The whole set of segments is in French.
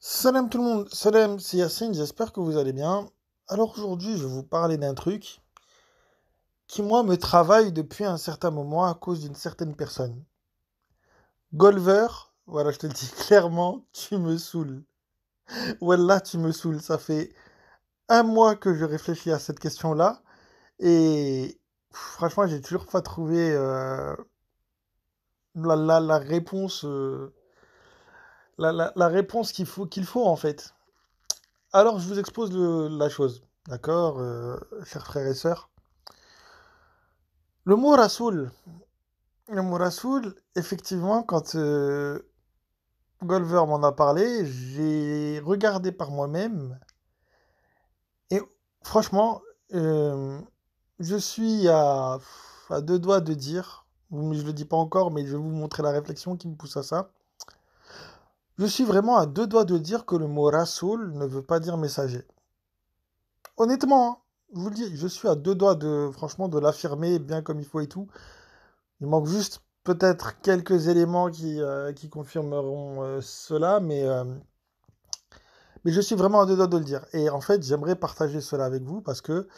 Salam tout le monde, salam, c'est Yacine, j'espère que vous allez bien. Alors aujourd'hui, je vais vous parler d'un truc qui, moi, me travaille depuis un certain moment à cause d'une certaine personne. Golver, voilà, je te le dis clairement, tu me saoules. Wallah, tu me saoules. Ça fait un mois que je réfléchis à cette question-là et franchement, j'ai toujours pas trouvé la réponse, la réponse qu'il faut en fait. Alors, je vous expose la chose, d'accord, chers frères et sœurs. Le mot Rasoul, le mot Rasoul, effectivement, quand Golver m'en a parlé, j'ai regardé par moi-même et franchement, euh, je suis à deux doigts de dire, je le dis pas encore, mais je vais vous montrer la réflexion qui me pousse à ça. Je suis vraiment à deux doigts de dire que le mot Rasoul ne veut pas dire messager. Honnêtement, hein, je vous le dis, je suis à deux doigts de, franchement, de l'affirmer bien comme il faut et tout. Il manque juste peut-être quelques éléments qui confirmeront cela, mais je suis vraiment à deux doigts de le dire. Et en fait, j'aimerais partager cela avec vous parce que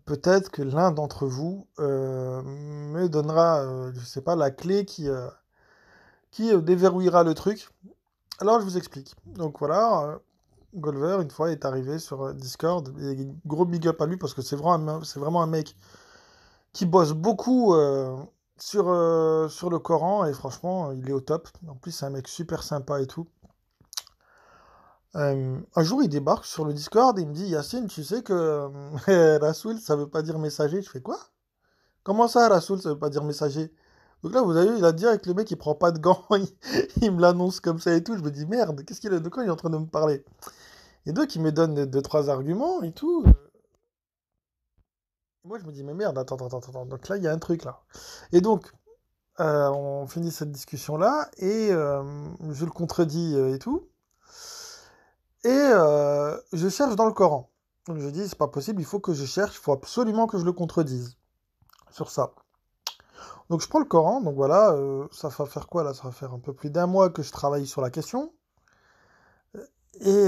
peut-être que l'un d'entre vous me donnera, je sais pas, la clé qui déverrouillera le truc. Alors, je vous explique. Donc voilà, Golver, une fois, est arrivé sur Discord. Et gros big up à lui parce que c'est vraiment un mec qui bosse beaucoup sur le Coran et franchement, il est au top. En plus, c'est un mec super sympa et tout. Un jour, il débarque sur le Discord et il me dit Yacine, tu sais que Rasoul, ça veut pas dire messager. Je fais quoi? Comment ça, Rasoul, ça veut pas dire messager? Donc là, vous avez vu, il a dit avec le mec, il prend pas de gants, il me l'annonce comme ça et tout. Je me dis merde, de quoi il est en train de me parler? Et donc, il me donne deux, trois arguments et tout. Moi, je me dis mais merde, attends, attends, attends, attends. Donc là, il y a un truc là. Et donc, on finit cette discussion-là et je le contredis et tout. Et je cherche dans le Coran. Donc je dis, c'est pas possible, il faut que je cherche, il faut absolument que je le contredise sur ça. Donc je prends le Coran, donc voilà, ça va faire quoi là? Ça va faire un peu plus d'un mois que je travaille sur la question. Et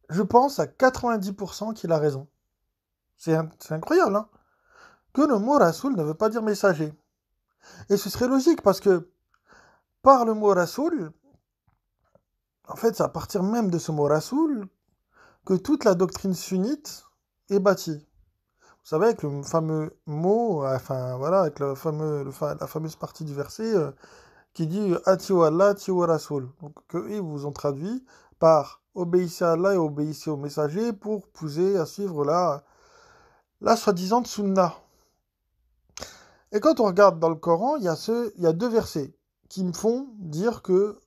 je pense à 90% qu'il a raison. C'est incroyable, hein? Que le mot Rasoul ne veut pas dire messager. Et ce serait logique parce que par le mot Rasoul, en fait, c'est à partir même de ce mot Rasoul que toute la doctrine sunnite est bâtie. Vous savez, avec le fameux mot, enfin voilà, avec la fameuse partie du verset qui dit Ati wa Allah, ati wa Rasoul. Donc, que ils vous ont traduit par obéissez à Allah et obéissez au messager pour pousser à suivre la soi-disant sunna. Et quand on regarde dans le Coran, il y a deux versets qui me font dire que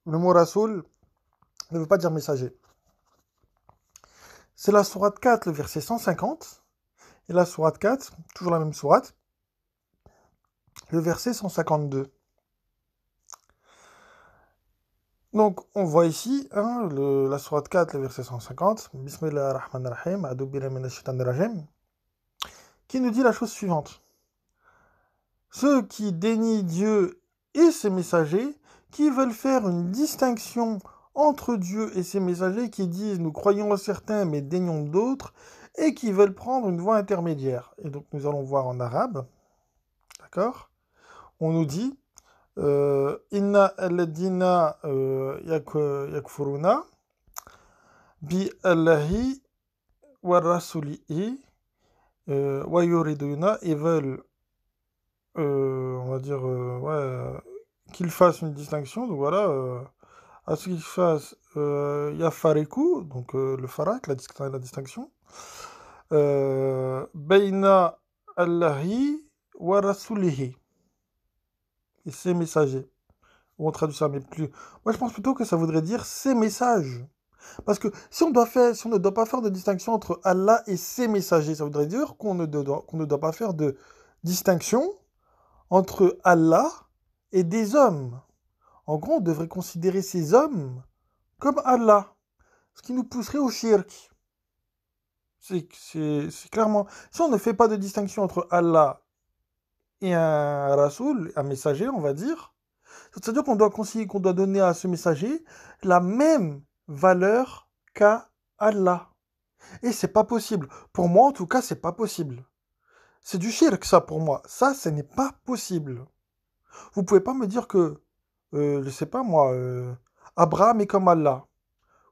le mot Rasoul ne veut pas dire messager. C'est la sourate 4, le verset 150, et la sourate 4, toujours la même sourate, le verset 152. Donc, on voit ici, hein, la sourate 4, le verset 150, Bismillah ar-Rahman ar-Rahim, A'udhu billahi minash shaitanir rajim, qui nous dit la chose suivante. Ceux qui dénient Dieu et ses messagers, qui veulent faire une distinction entre Dieu et ses messagers, qui disent nous croyons en certains mais dénions d'autres, et qui veulent prendre une voie intermédiaire. Et donc, nous allons voir en arabe, d'accord? On nous dit Inna alladina yakfuruna bi Allahi wa rasulihi wa yuriduna, ils veulent on va dire qu'ils fassent une distinction. Donc voilà, à ce qu'ils fassent yafariku, donc le farak, la distinction, Baina Allahi wa rasulihi et ses messagers. Ou on traduit ça, mais plus. Moi, je pense plutôt que ça voudrait dire ses messages. Parce que si on ne doit pas faire de distinction entre Allah et ses messagers, ça voudrait dire qu'on ne doit pas faire de distinction entre Allah et des hommes. En gros, on devrait considérer ces hommes comme Allah. Ce qui nous pousserait au shirk. C'est clairement. Si on ne fait pas de distinction entre Allah et un Rasoul, un messager, on va dire, C'est-à-dire qu'on doit donner à ce messager la même valeur qu'à Allah. Et c'est pas possible. Pour moi, en tout cas, c'est pas possible. C'est du shirk, ça, pour moi. Ça, ce n'est pas possible. Vous pouvez pas me dire que, je sais pas moi, Abraham est comme Allah,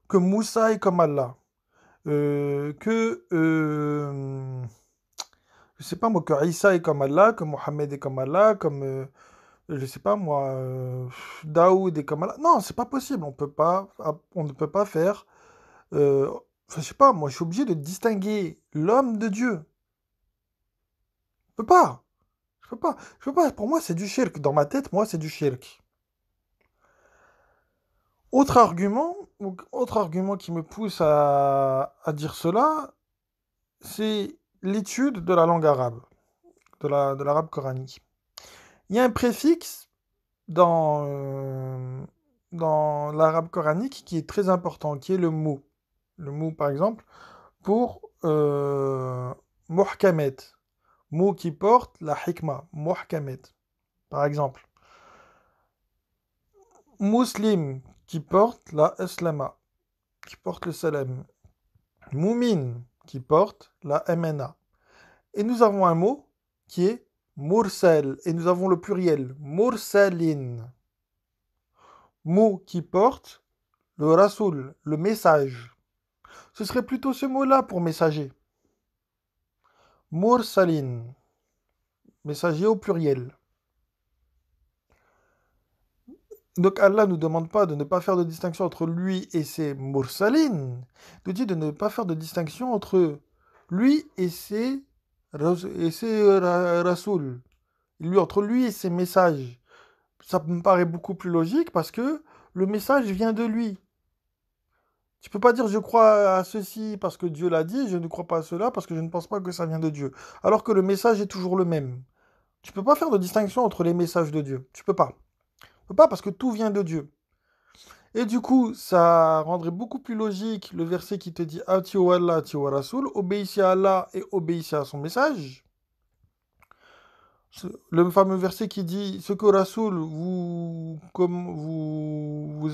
que Moussa est comme Allah, que, je sais pas moi, que Isa est comme Allah, que Mohammed est comme Allah, comme, je sais pas moi, Daoud est comme Allah. Non, c'est pas possible. On ne peut pas faire. Enfin, je sais pas, moi, je suis obligé de distinguer l'homme de Dieu. Je peux pas. Je peux pas. Je peux pas. Pour moi, c'est du shirk. Dans ma tête, moi, c'est du shirk. Autre argument qui me pousse à dire cela, c'est l'étude de la langue arabe, de l'arabe coranique. Il y a un préfixe dans l'arabe coranique qui est très important, qui est le mot. Le mot, par exemple, pour muhkamet, mot qui porte la hikma, muhkamet, par exemple. Muslim, qui porte la islama, qui porte le salam. Moumin, qui porte la MNA. Et nous avons un mot qui est mursal, et nous avons le pluriel, mursalin. Mot qui porte le rasoul, le message. Ce serait plutôt ce mot-là pour messager. Mursalin, messager au pluriel. Donc Allah ne nous demande pas de ne pas faire de distinction entre lui et ses mursalin. Il nous dit de ne pas faire de distinction entre lui et ses rasoul. Entre lui et ses messages. Ça me paraît beaucoup plus logique parce que le message vient de lui. Tu peux pas dire je crois à ceci parce que Dieu l'a dit, je ne crois pas à cela parce que je ne pense pas que ça vient de Dieu. Alors que le message est toujours le même. Tu peux pas faire de distinction entre les messages de Dieu. Tu peux pas. Tu peux pas parce que tout vient de Dieu. Et du coup, ça rendrait beaucoup plus logique le verset qui te dit Atiou Allah, Atiou Rasoul, obéissez à Allah et obéissez à son message. Le fameux verset qui dit ce que Rasoul vous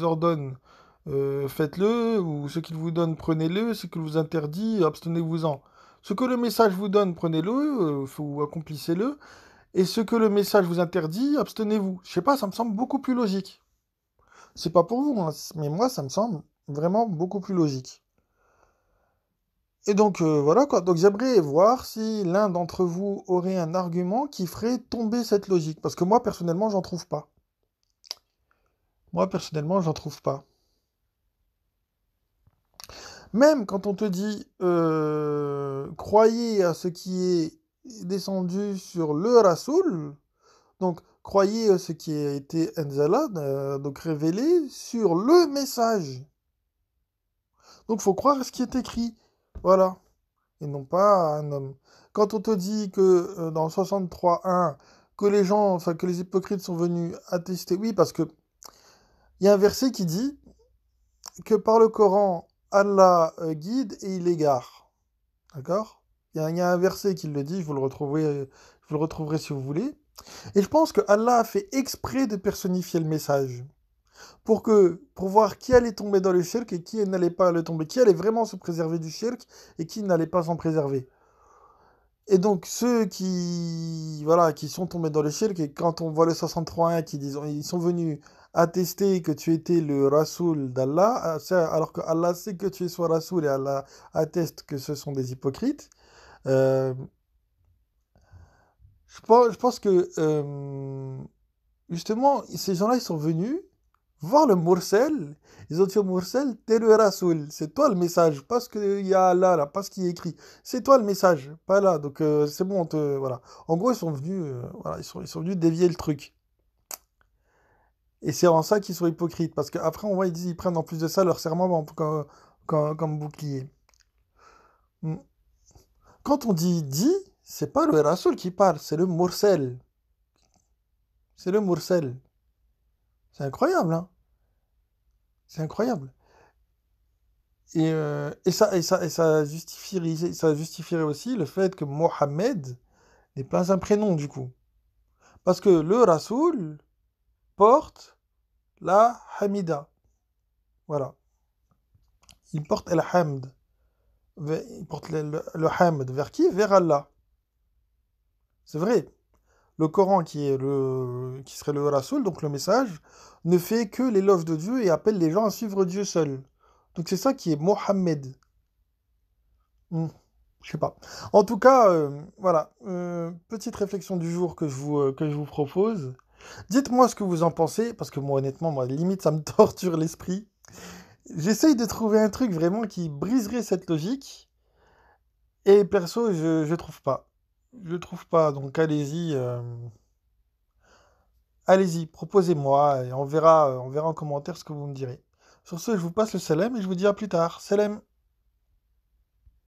ordonne, faites-le, ou ce qu'il vous donne, prenez-le, ce qu'il vous interdit, abstenez-vous-en. Ce que le message vous donne, prenez-le, ou accomplissez-le, et ce que le message vous interdit, abstenez-vous. Je sais pas, ça me semble beaucoup plus logique. C'est pas pour vous, hein, mais moi, ça me semble vraiment beaucoup plus logique. Et donc, voilà quoi. Donc, j'aimerais voir si l'un d'entre vous aurait un argument qui ferait tomber cette logique. Parce que moi, personnellement, j'en trouve pas. Moi, personnellement, j'en trouve pas. Même quand on te dit croyez à ce qui est descendu sur le Rasoul, donc croyez à ce qui a été Enzala, donc révélé sur le message. Donc faut croire à ce qui est écrit. Voilà. Et non pas à un homme. Quand on te dit que dans 63.1, que les gens, enfin que les hypocrites sont venus attester, oui, parce que il y a un verset qui dit que par le Coran, Allah guide et il égare. D'accord? Il y a un verset qui le dit, vous le retrouverez si vous voulez. Et je pense que Allah a fait exprès de personnifier le message. Pour voir qui allait tomber dans le shirk et qui n'allait pas le tomber. Qui allait vraiment se préserver du shirk et qui n'allait pas s'en préserver. Et donc ceux voilà, qui sont tombés dans le shirk, et quand on voit le 63.1 qui disent, ils sont venus attester que tu étais le Rasoul d'Allah, alors que Allah sait que tu es son Rasoul et Allah atteste que ce sont des hypocrites. Euh, je pense que justement, ces gens-là, ils sont venus voir le Mursal. Ils ont dit au Mursal, t'es le Rasoul. C'est toi le message, pas ce qu'il y a là, pas ce qui est écrit. C'est toi le message, pas là. Donc c'est bon, voilà. En gros, ils sont venus, voilà, ils sont venus dévier le truc. Et c'est en ça qu'ils sont hypocrites. Parce qu'après, on voit, ils prennent en plus de ça leur serment comme bouclier. Hmm. Quand on dit, c'est pas le Rasoul qui parle, c'est le Mursal. C'est le Mursal. C'est incroyable, hein? C'est incroyable. Ça justifierait aussi le fait que Mohammed n'est pas un prénom, du coup. Parce que le Rasoul, porte la hamida. Voilà. Il porte el hamd. Il porte le hamd vers qui? Vers Allah. C'est vrai. Le Coran qui serait le Rasoul, donc le message, ne fait que l'éloge de Dieu et appelle les gens à suivre Dieu seul. Donc c'est ça qui est Mohammed. Hmm, je sais pas. En tout cas, voilà. Petite réflexion du jour que je vous propose. Dites-moi ce que vous en pensez, parce que moi, honnêtement, moi, limite, ça me torture l'esprit. J'essaye de trouver un truc vraiment qui briserait cette logique, et perso, je trouve pas. Je trouve pas, donc allez-y, proposez-moi, et on verra en commentaire ce que vous me direz. Sur ce, je vous passe le salam et je vous dis à plus tard. Salam!